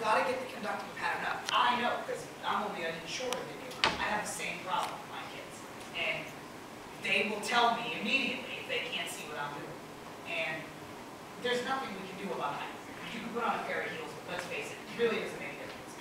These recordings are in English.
got to get the conducting pattern up. I know, because I'm only an inch shorter than you. I have the same problem with my kids. And they will tell me immediately if they can't see what I'm doing. And there's nothing we can do about height. You can put on a pair of heels, but let's face it, it really doesn't make a difference.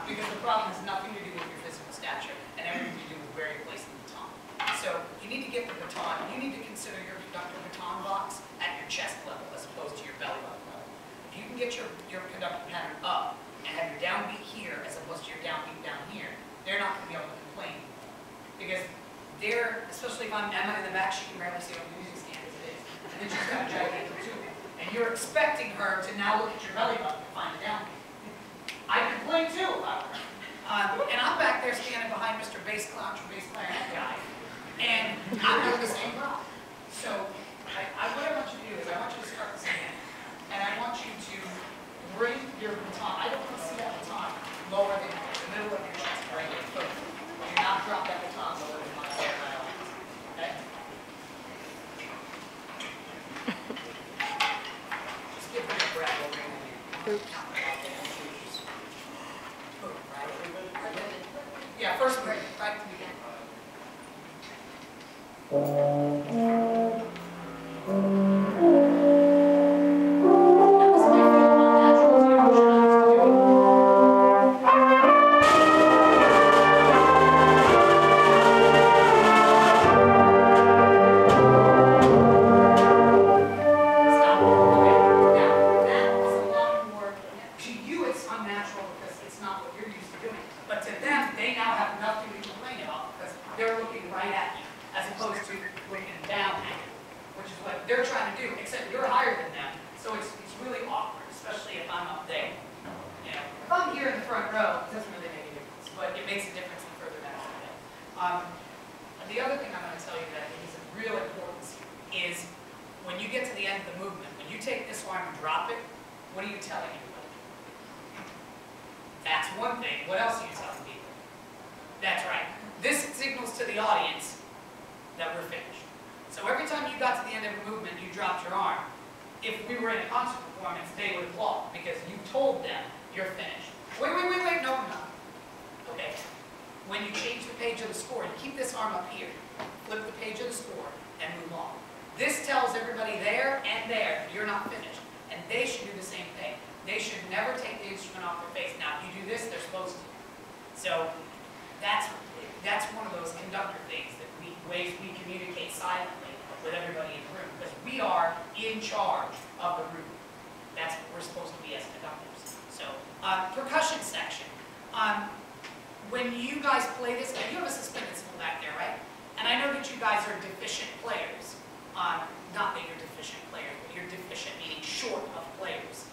Because the problem has nothing to do with your physical stature and everything to do with where you're placing the baton. So you need to get the baton, you need to consider your conductor baton box at your chest level as opposed to your belly button level. If you can get your conductor pattern up and have your downbeat here as opposed to your downbeat down here, they're not going to be able to complain. Because they're, especially if I'm Emma in the back, she can barely see what the music stand as it is. And then she's got a gigantic tube. And you're expecting her to now look at your belly button and find a downbeat. I complain too about her. And I'm back there standing behind Mr. Bass Clown or Bass Clarinet guy. And I'm having the same problem. So what I want you to do is I want you to start this again. And I want you to bring your baton. I don't want to see that baton lower than the middle of your chest right here. So do not drop that baton lower than my head by all means. Okay? Just give me a breath over here. Oops. Yeah, first break, right at the beginning. The other thing I'm going to tell you that is of real importance is when you get to the end of the movement, when you take this arm and drop it, what are you telling everybody? That's one thing. What else are you telling people? That's right. This signals to the audience that we're finished. So every time you got to the end of a movement, you dropped your arm. If we were in a concert performance, they would applaud because you told them you're finished. Wait, no, I'm not. Okay. When you change the page of the score, you keep this arm up here, flip the page of the score, and move on. This tells everybody there and there, you're not finished. And they should do the same thing. They should never take the instrument off their face. Now, if you do this, they're supposed to. So that's one of those conductor things, that ways we communicate silently with everybody in the room, because we are in charge of the room. That's what we're supposed to be as conductors. So, percussion section. When you guys play this, you have a suspended cymbal back there, right? And I know that you guys are deficient players. Not that you're deficient players, but you're deficient meaning short of players.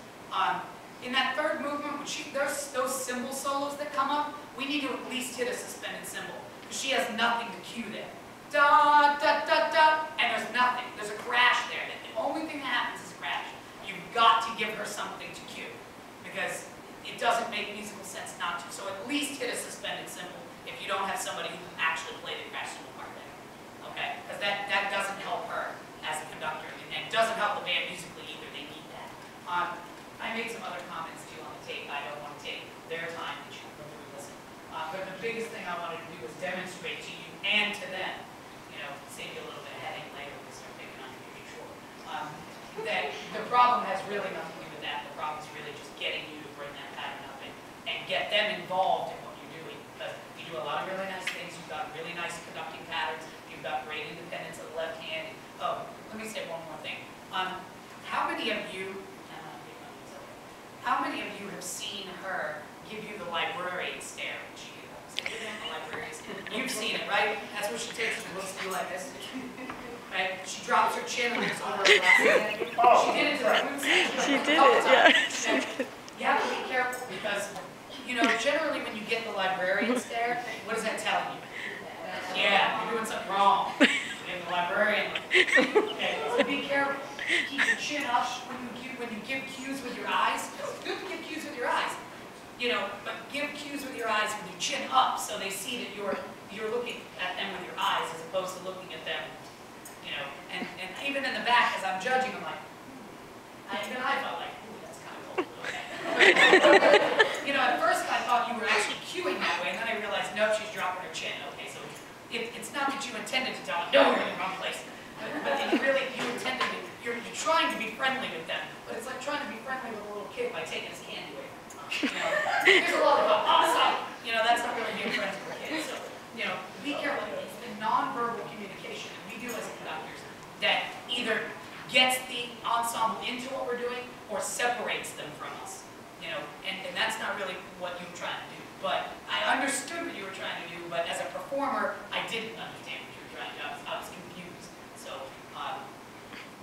In that third movement, when there's those cymbal solos that come up, we need to at least hit a suspended cymbal. Because she has nothing to cue there. Da, da, da, da, and there's nothing. There's a crash there. The only thing that happens is a crash. You've got to give her something to cue. Because it doesn't make musical sense not to. So at least hit a suspended cymbal if you don't have somebody who actually played the crash cymbal part there. Okay? Because that doesn't help her as a conductor. And it doesn't help the band musically either. They need that. I made some other comments too on the tape. I don't want to take their time that you can really listen. But the biggest thing I wanted to do was demonstrate to you and to them, save you a little bit of headache later when we start picking on you pretty short, that the problem has really nothing to do with that. The problem is really just getting you to bring that pattern up and get them involved in what you're doing. Because you do a lot of really nice things. You've got really nice conducting patterns. You've got great independence of the left hand. Oh, let me say one more thing. How many of you have seen her give you the librarian stare when she You've seen it, right? That's what she takes and looks at you like this. Right? She drops her chin and looks over her glasses. She did it to the food section. She did it, yeah. You have to be careful because, generally when you get the librarian stare, what is that telling you? Yeah, you're doing something wrong. You're getting the librarian. Okay, so be careful. Keep your chin up when you give cues with your eyes. It's good to give cues with your eyes. But give cues with your eyes with your chin up so they see that you're looking at them with your eyes as opposed to looking at them, and even in the back as I'm judging, I'm like, even I felt like, ooh, that's kind of cool. Okay. cueing that way, and then I realized, nope, she's dropping her chin. Okay, so it's not that you intended to tell them, no, you're in the wrong place. But that you intended to, you're trying to be friendly with them, but it's like trying to be friendly with a little kid by taking his candy away from him. You know, there's a lot of awesome. You know, that's not really being friends with kids. So, you know, be careful. It's the nonverbal communication that we do as conductors that either gets the ensemble into what we're doing or separates them from us. You know, and that's not really what you were trying to do. But I understood what you were trying to do, but as a performer, I didn't understand what you were trying to do. I was confused. So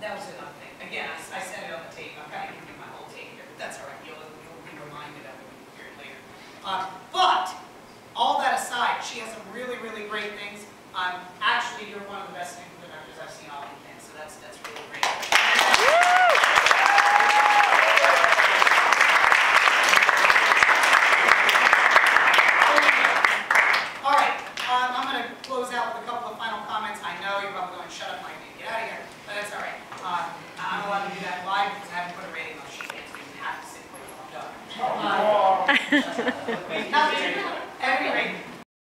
that was another thing. Again, I said it on the tape. I'm kind of giving you my whole tape here, but that's all right. You'll be reminded of it when you hear it later. But all that aside, she has some really, really great things. Actually, you're one of the best conductors I've seen all weekend, so that's really great. All right, I'm going to close out with a couple of final comments. I know you're probably going, shut up, Mike, get out of here, but that's all right. I'm allowed to do that live because I haven't put a rating on the sheet yet, so you have to sit there while I'm done. At any rate,